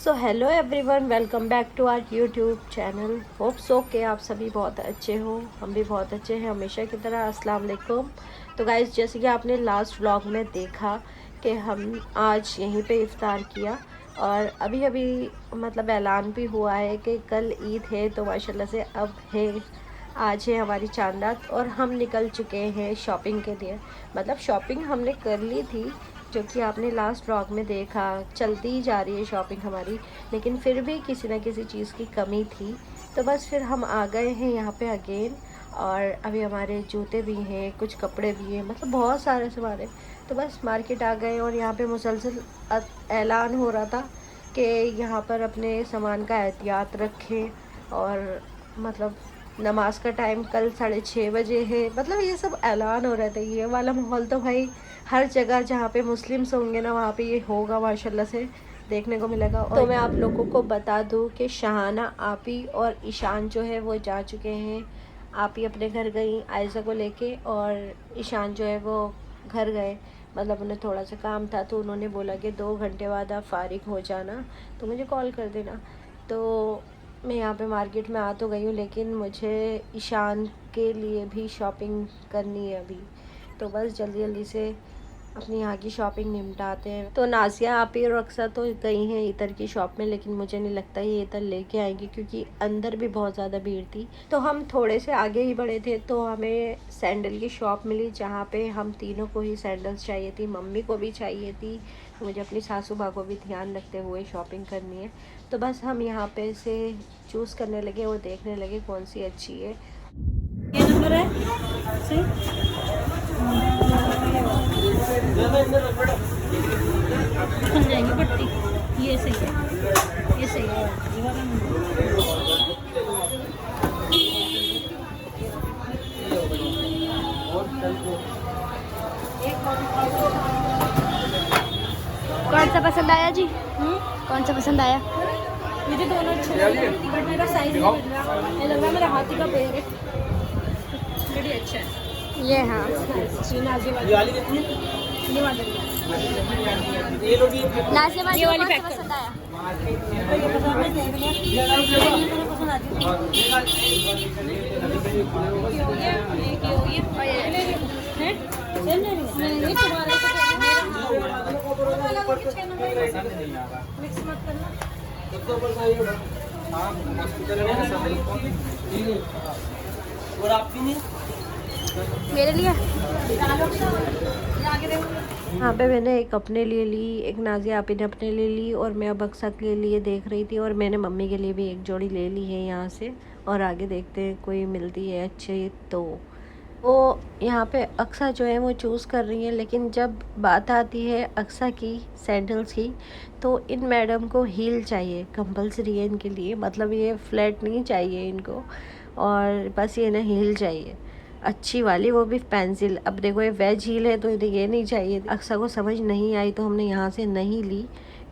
So hello everyone, welcome back to our YouTube channel. Hope so के आप सभी बहुत अच्छे हो, हम भी बहुत अच्छे हैं हमेशा की तरह। अस्सलाम वालेकुम। तो गाइस, जैसे कि आपने लास्ट व्लॉग में देखा कि हम आज यहीं पे इफ़्तार किया और अभी अभी मतलब ऐलान भी हुआ है कि कल ईद है। तो माशाल्लाह से अब है, आज है हमारी चांद रात और हम निकल चुके हैं शॉपिंग के लिए। मतलब शॉपिंग हमने कर ली थी, जो कि आपने लास्ट व्लॉग में देखा। चलती ही जा रही है शॉपिंग हमारी, लेकिन फिर भी किसी न किसी चीज़ की कमी थी। तो बस फिर हम आ गए हैं यहाँ पे अगेन। और अभी हमारे जूते भी हैं, कुछ कपड़े भी हैं, मतलब बहुत सारे सामान है। तो बस मार्केट आ गए और यहाँ पे मुसलसल ऐलान हो रहा था कि यहाँ पर अपने सामान का एहतियात रखें। और मतलब नमाज का टाइम कल 6:30 बजे है। मतलब ये सब ऐलान हो रहा था। ये वाला माहौल तो भाई हर जगह जहाँ पे मुस्लिम्स होंगे ना, वहाँ पे ये होगा माशाल्लाह से, देखने को मिलेगा। तो मैं आप लोगों को बता दूँ कि शहाना आपी और ईशान जो है वो जा चुके हैं। आपी अपने घर गई आयशा को लेके, और ईशान जो है वो घर गए। मतलब उन्हें थोड़ा सा काम था, तो उन्होंने बोला कि 2 घंटे बाद आप फ़ारिग हो जाना, तो मुझे कॉल कर देना। तो मैं यहाँ पे मार्केट में आ तो गई हूँ, लेकिन मुझे ईशान के लिए भी शॉपिंग करनी है अभी। तो बस जल्दी जल्दी से अपनी यहाँ की शॉपिंग निपटाते हैं। तो नाज़िया आपी और अक्सा तो गई हैं इतर की शॉप में, लेकिन मुझे नहीं लगता ये इतर लेके आएंगी, क्योंकि अंदर भी बहुत ज़्यादा भीड़ थी। तो हम थोड़े से आगे ही बढ़े थे, तो हमें सैंडल की शॉप मिली, जहाँ पे हम तीनों को ही सैंडल्स चाहिए थी, मम्मी को भी चाहिए थी। तो मुझे अपनी सासू माँ को भी ध्यान रखते हुए शॉपिंग करनी है। तो बस हम यहाँ पे से चूज़ करने लगे और देखने लगे कौन सी अच्छी है। ये नंबर है खुल जाएगी पट्टी। ये सही है, ये सही है, ये वाला नंबर। कौन सा पसंद आया जी? कौन सा पसंद आया? मुझे दोनों अच्छे लग रहे हैं, बट मेरा साइज नहीं मिल रहा। ये लग रहा है मेरा हाथी का पैर है। बड़ी अच्छा है ये हाँ, ये नाज़िया वाली कितनी है? ये वाली ये लोग नाज़िया ये वाली कौन पैक सा कर। पसंद आया? ये पसंद है, देख लिया। ये मेरे पसंद आती है। ये हैं? सेम ले रही है? नहीं, तुम्हारे को मिक्स मत करना। और आपकी नहीं मेरे लिए यहाँ पे मैंने एक अपने लिए ली, एक नाज़िया आपी ने अपने लिए ली, और मैं अब अक्सा के लिए देख रही थी। और मैंने मम्मी के लिए भी एक जोड़ी ले ली है यहाँ से। और आगे देखते हैं कोई मिलती है अच्छी तो। वो यहाँ पे अक्सा जो है वो चूज़ कर रही है, लेकिन जब बात आती है अक्सा की सैंडल्स की, तो इन मैडम को हील चाहिए, कंपलसरी है इनके लिए। मतलब ये फ्लैट नहीं चाहिए इनको, और बस ये ना हील चाहिए अच्छी वाली, वो भी पेंसिल। अब देखो ये वेज हील है, तो इन्हें ये नहीं चाहिए। अक्सा को समझ नहीं आई तो हमने यहाँ से नहीं ली,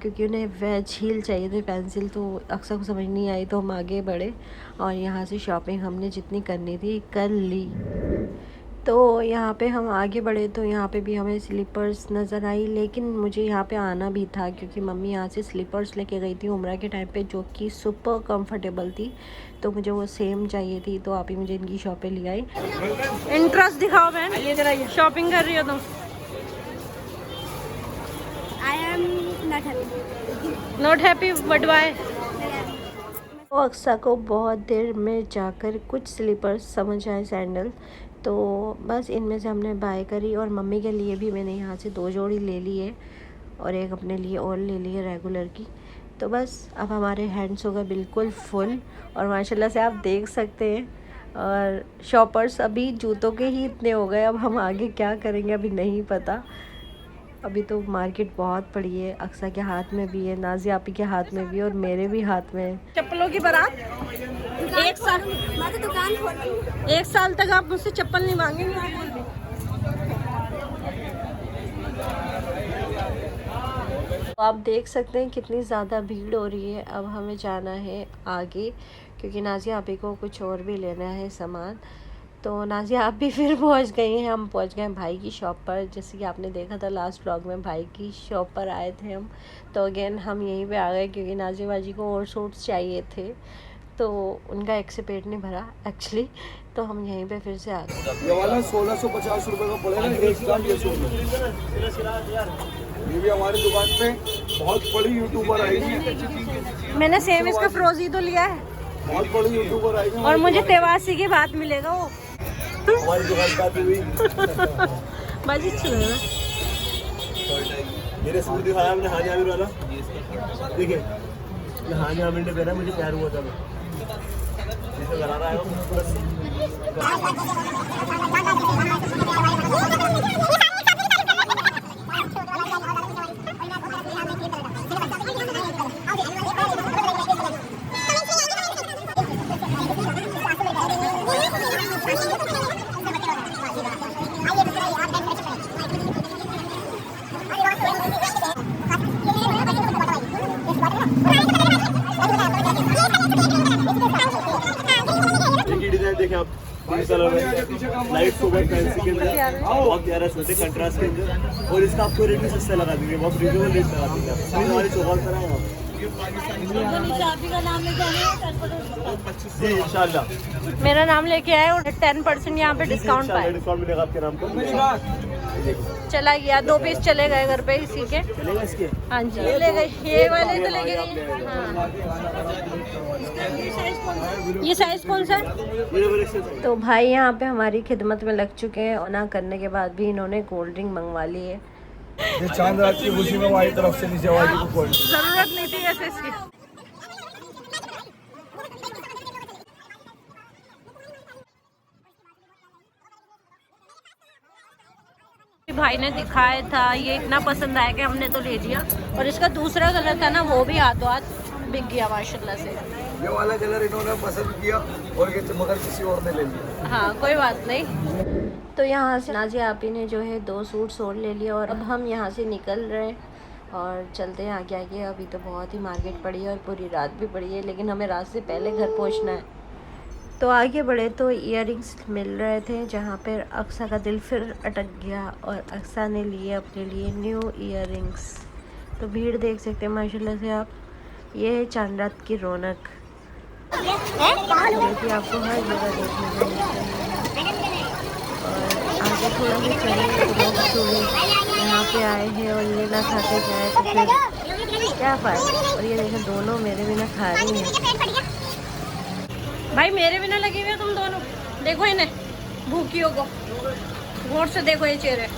क्योंकि उन्हें वेज हील चाहिए थे पेंसिल। तो अक्सा को समझ नहीं आई तो हम आगे बढ़े और यहाँ से शॉपिंग हमने जितनी करनी थी कर ली। तो यहाँ पे हम आगे बढ़े तो यहाँ पे भी हमें स्लीपर्स नज़र आई, लेकिन मुझे यहाँ पे आना भी था, क्योंकि मम्मी यहाँ से स्लीपर्स लेके गई थी उम्रा के टाइम पे, जो कि सुपर कंफर्टेबल थी। तो मुझे वो सेम चाहिए थी, तो आप ही मुझे इनकी शॉप पे ले आई। इंटरेस्ट दिखाओ बहन, शॉपिंग कर रही हो तुम? I am not happy. Not happy, but why? वो अक्सा को बहुत देर में जाकर कुछ स्लीपर्स समझ आए, सैंडल। तो बस इनमें से हमने बाय करी, और मम्मी के लिए भी मैंने यहाँ से 2 जोड़ी ले ली है, और एक अपने लिए और ले ली है रेगुलर की। तो बस अब हमारे हैंड्स हो गए बिल्कुल फुल, और माशाल्लाह से आप देख सकते हैं। और शॉपर्स अभी जूतों के ही इतने हो गए, अब हम आगे क्या करेंगे अभी नहीं पता। अभी तो मार्केट बहुत पड़ी है, अक्सा के हाथ में भी है, नाज़िया आपी के हाथ में भी, और मेरे भी हाथ में है। चप्पलों की बारात। एक साल मैं तो दुकान खोल रही हूँ। 1 साल तक आप मुझसे चप्पल नहीं मांगेंगे बिल्कुल भी। तो आप देख सकते हैं कितनी ज़्यादा भीड़ हो रही है। अब हमें जाना है आगे, क्योंकि नाज़िया आपी को कुछ और भी लेना है सामान। तो नाज़िया आप भी फिर पहुंच गई हैं। हम पहुंच गए भाई की शॉप पर, जैसे कि आपने देखा था लास्ट व्लॉग में भाई की शॉप पर आए थे हम। तो अगेन हम यहीं पे आ गए क्योंकि नाज़िया बाजी को और सूट्स चाहिए थे, तो उनका एक से पेट नहीं भरा एक्चुअली, तो हम यहीं पे फिर से आ गए। ये वाला 1650 रुपये का पड़ेगा एक का ये सूट। ये भी हमारी दुकान पे बहुत बड़ी यूट्यूबर आएगी। मैंने सेम इसका फ्रोजी तो लिया है, बहुत बड़ी यूट्यूबर आएगी और मुझे तेवासी के बाद मिलेगा वो। हमारी दुकान का भी। बाजी चलेगा। मेरे सूट दिखाया हमने हाजी आमिर वाला, देखिए ये हाजी आमिर ने पहना, मुझे प्यार हुआ था मैं जिसे करा रहा है। देखें आप लाइट सोबर फैंसी के अंदर बहुत प्यारा सूट है, कंट्रास्ट के अंदर, और इसका आपको रेट भी सस्ता लगा देंगे, बहुत रिजनेबल रेट लगा देंगे आप। हमारी चौकाल पर आए आप जी इंशाल्लाह। मेरा नाम लेके आए और 10% यहाँ पे डिस्काउंट पाए। डिस्काउंट मिलेगा आपके नाम पर। चला गया, 2 पीस चले गए घर पे इसी के। चलेगा इसके? हाँ जी ले गए, ये वाले तो ले गए। हाँ। ये साइज कौन सा है? तो भाई यहाँ पे हमारी खिदमत में लग चुके हैं, और ना करने के बाद भी इन्होंने कोल्ड ड्रिंक मंगवा ली है। ये चांद रात की खुशी में हमारी तरफ से नीचे वाली को कोल्ड ड्रिंक। जरूरत नहीं थी ऐसे इसकी। भाई ने दिखाया था, ये इतना पसंद आया कि हमने तो ले लिया, और इसका दूसरा कलर था ना वो भी हाथों हाथ बिक गया माशाल्लाह से। ये वाला कलर इन्होंने पसंद किया और ये मगर किसी और ने ले लिया। हाँ कोई बात नहीं। तो यहाँ से नाज़िया आपी ने जो है 2 सूट्स और ले लिया, और अब हम यहाँ से निकल रहे हैं और चलते हैं आगे आगे। अभी तो बहुत ही मार्केट पड़ी है और पूरी रात भी पड़ी है, लेकिन हमें रात से पहले घर पहुँचना है। तो आगे बढ़े तो इयररिंग्स मिल रहे थे, जहाँ पर अक्सा का दिल फिर अटक गया और अक्सा ने लिए अपने लिए न्यू इयररिंग्स। तो भीड़ देख सकते हैं माशाल्लाह से आप, ये है चांद रात की रौनक, जो कि आपको हर जगह देखने को मिलती है। और आगे थोड़ा सा चले तो लोग थोड़े यहाँ पे आए हैं और ये ना खाते जाए तो फिर क्या फ़ायदा। और ये देखें दोनों मेरे बिना खा रही हैं। भाई मेरे बिना लगे हुए तुम दोनों, देखो इन्हें भूखियों को, गौर से देखो ये चेहरे।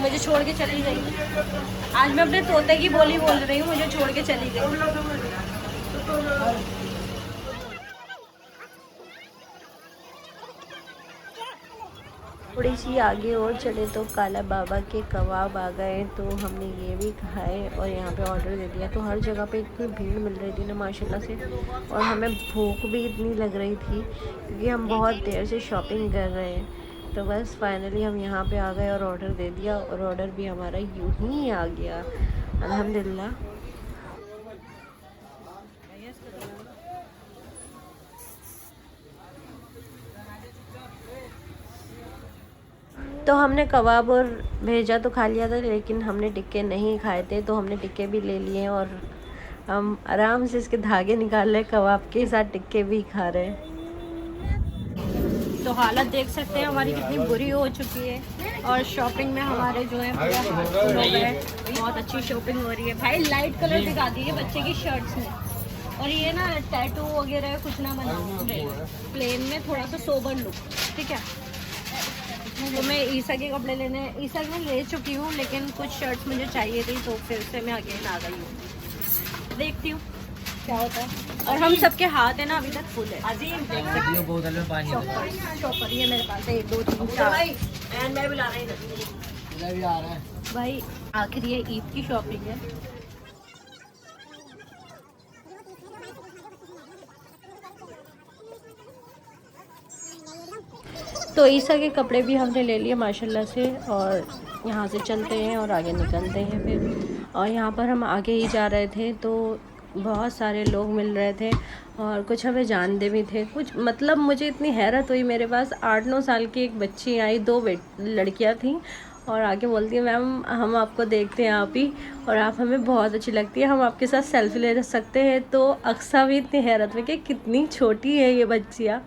मुझे छोड़ के चली गई। आज मैं अपने तोते की बोली बोल रही हूँ, मुझे छोड़ के चली गई। थोड़ी सी आगे और चले तो काला बाबा के कबाब आ गए, तो हमने ये भी खाए और यहाँ पे ऑर्डर दे दिया। तो हर जगह पे इतनी भीड़ मिल रही थी ना माशाल्लाह से, और हमें भूख भी इतनी लग रही थी क्योंकि हम बहुत देर से शॉपिंग कर रहे हैं। तो बस फाइनली हम यहाँ पे आ गए और ऑर्डर दे दिया, और ऑर्डर भी हमारा यूँ ही आ गया अल्हम्दुलिल्लाह। तो हमने कबाब और भेजा तो खा लिया था, लेकिन हमने टिक्के नहीं खाए थे, तो हमने टिक्के भी ले लिए और हम आराम से इसके धागे निकाल रहे, कबाब के साथ टिक्के भी खा रहे हैं। तो हालत देख सकते हैं हमारी कितनी बुरी हो चुकी है, और शॉपिंग में हमारे जो है बहुत अच्छी शॉपिंग हो रही है। भाई लाइट कलर दिखा दिए बच्चे की शर्ट्स में, और ये ना टैटू वगैरह कुछ ना बनाओ, प्लेन में थोड़ा सा सोबर लुक, ठीक है। तो मैं ईसा के कपड़े लेने, ईसा में ले चुकी हूँ, लेकिन कुछ शर्ट्स मुझे चाहिए थी, तो फिर से मैं अगेन आ गई हूँ। देखती हूँ क्या होता है। और हम सबके हाथ है ना अभी तक फुल है। शॉपर ये मेरे पास है 1 2 3 4 भाई, आखिर ये ईद की शॉपिंग है। तो ईसा के कपड़े भी हमने ले लिए माशाल्लाह से, और यहाँ से चलते हैं और आगे निकलते हैं फिर। और यहाँ पर हम आगे ही जा रहे थे, तो बहुत सारे लोग मिल रहे थे और कुछ हमें जानते भी थे। कुछ मतलब मुझे इतनी हैरत हुई, मेरे पास 8-9 साल की एक बच्ची आई, 2 लड़कियां थीं और आके बोलती है मैम हम आपको देखते हैं आप ही और आप हमें बहुत अच्छी लगती है, हम आपके साथ सेल्फी ले सकते हैं। तो अक्सा भी इतनी हैरत में कि कितनी छोटी है ये बच्चियाँ,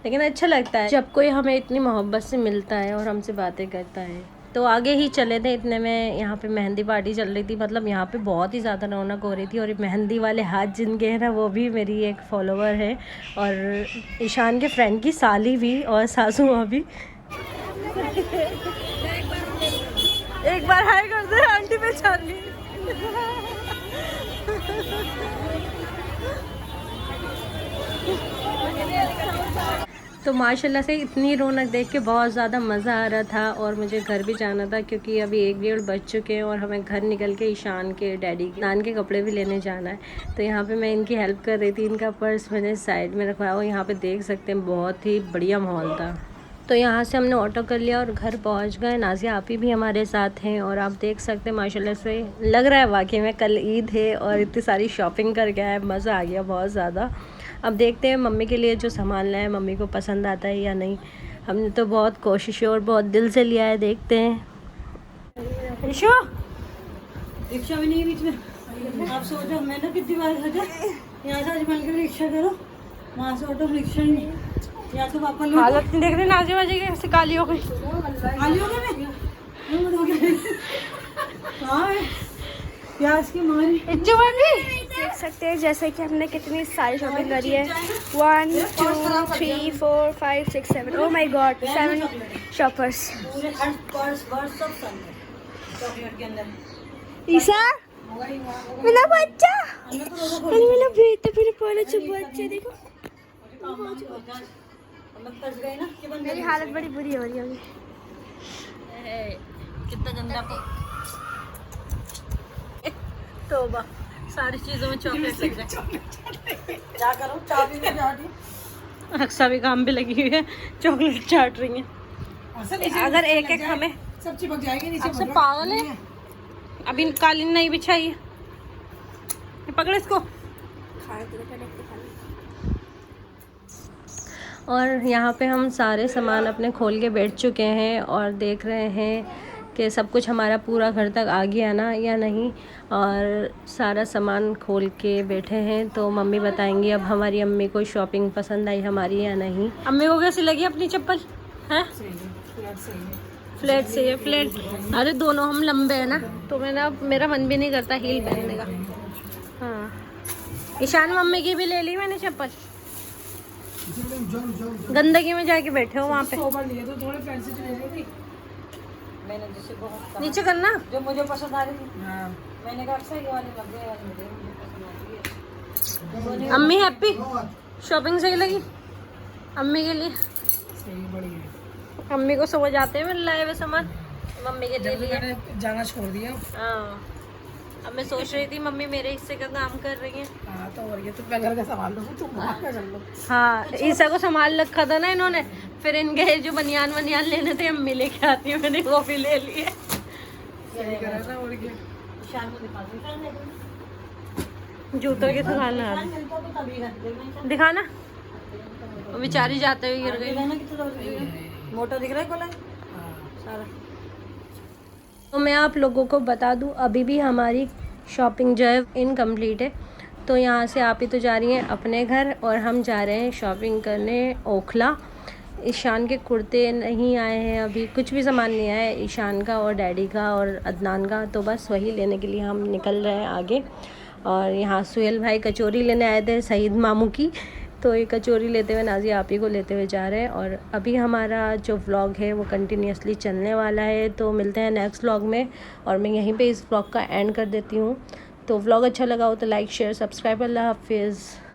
लेकिन अच्छा लगता है जब कोई हमें इतनी मोहब्बत से मिलता है और हमसे बातें करता है। तो आगे ही चले थे, इतने में यहाँ पे मेहंदी पार्टी चल रही थी। मतलब यहाँ पे बहुत ही ज़्यादा रौनक हो रही थी और मेहंदी वाले हाथ जिनके हैं ना वो भी मेरी एक फॉलोवर है और ईशान के फ्रेंड की साली भी और सासू माँ भी। एक बार हाय कर दे, आंटी पहचान ली। तो माशाल्लाह से इतनी रौनक देख के बहुत ज़्यादा मज़ा आ रहा था और मुझे घर भी जाना था क्योंकि अभी 1-1:30 बज चुके हैं और हमें घर निकल के ईशान के डैडी के नान के कपड़े भी लेने जाना है। तो यहाँ पे मैं इनकी हेल्प कर रही थी, इनका पर्स मैंने साइड में रखवाया और यहाँ पे देख सकते हैं बहुत ही बढ़िया माहौल था। तो यहाँ से हमने ऑटो कर लिया और घर पहुँच गए। नाजिया आपी भी हमारे साथ हैं और आप देख सकते हैं माशाल्लाह से लग रहा है वाकई में कल ईद है और इतनी सारी शॉपिंग कर गया है, मज़ा आ गया बहुत ज़्यादा। अब देखते हैं मम्मी के लिए जो सामान लाए मम्मी को पसंद आता है या नहीं। हमने तो बहुत कोशिश और बहुत दिल से लिया है, देखते हैं। रिशो रिक्शा भी नहीं बीच में, आप सो जाओ। मैंने कितनी बार सोचा यहाँ से अजमल के रिक्शा करो, वहाँ से ऑटो रिक्शा ही नहीं, यहाँ से पापा लोग हालत नहीं देख रहे नाजी बाजी कैसे काली हो गई। खाली हो गए हाँ प्याज की मारी। देख सकते हैं जैसे कि हमने कितनी सारी शॉपिंग करी है। 1 2 3 4 5 6 7 ओह माय गॉड 7 शॉपर्स। पूरे पर्स वर्स सब चॉकलेट के अंदर। ईशा मेरा बच्चा मेरा बेटा, मेरे पाले बच्चे देखो। मेरी हालत बड़ी बुरी हो रही है अभी। कितना गंदा तौबा, सारी चीज़ों में चॉकलेट लग जाए। क्या करूं, चाबी में जाती अक्सा भी काम पे लगी हुई है, चॉकलेट चाट रही है। अगर एक एक हमें सब चिपक जाएगी नीचे। अक्सा पागल है, अभी कालीन नहीं बिछाई है, पकड़ इसको। और यहाँ पे हम सारे सामान अपने खोल के बैठ चुके हैं और देख रहे हैं कि सब कुछ हमारा पूरा घर तक आ गया ना या नहीं, और सारा सामान खोल के बैठे हैं। तो मम्मी बताएंगी अब हमारी अम्मी को शॉपिंग पसंद आई हमारी या नहीं। अम्मी को कैसी लगी अपनी चप्पल? है फ्लैट से है, फ्लैट। अरे दोनों हम लंबे हैं ना तो मेरा मन भी नहीं करता हील पहनने का। हाँ ईशान मम्मी की भी ले ली मैंने चप्पल, गंदगी में जाके बैठे हो वहाँ पे। मैंने जिसे बहुत नीचे करना जो मुझे पसंद आ रही थी। मैंने कहा अक्सर ये वाली लग गई, मुझे पसंद आ रही है। अम्मी हैप्पी, शॉपिंग सही लगी अम्मी के लिए? सही बढ़िया। अम्मी को समझ आते हैं मेरे लाए हुए सामान, मम्मी के लिए लिए जाना छोड़ दिया। हाँ अब मैं सोच रही थी मम्मी मेरे हिस्से का काम कर रही है। हाँ तो और ये तो घर का सामान लो, तुम बाहर का चल लो। हाँ ईसा को संभाल रखा था ना इन्होंने, फिर इनके जो बनियान लेने थे अम्मी लेके आती है, मैंने वो भी ले लिए। सही करा था और क्या। शाम को दिखा दूँ जूतों की दुकान दिखाना, वो बेचारी जाते हुए गिर गई। मोटा दिख रहा है कोला सारा। तो मैं आप लोगों को बता दूं अभी भी हमारी शॉपिंग जो है इनकम्प्लीट है। तो यहाँ से आप ही तो जा रही हैं अपने घर और हम जा रहे हैं शॉपिंग करने ओखला। ईशान के कुर्ते नहीं आए हैं, अभी कुछ भी सामान नहीं आया है ईशान का और डैडी का और अदनान का, तो बस वही लेने के लिए हम निकल रहे हैं आगे। और यहाँ सुहेल भाई कचौरी लेने आए थे सईद मामू की, तो ये कचौरी लेते हुए नाज़िया आपी को लेते हुए जा रहे हैं। और अभी हमारा जो व्लॉग है वो कंटिन्यूसली चलने वाला है, तो मिलते हैं नेक्स्ट व्लॉग में। और मैं यहीं पे इस व्लॉग का एंड कर देती हूँ। तो व्लॉग अच्छा लगा हो तो लाइक शेयर सब्सक्राइब। अल्लाह हाफिज़।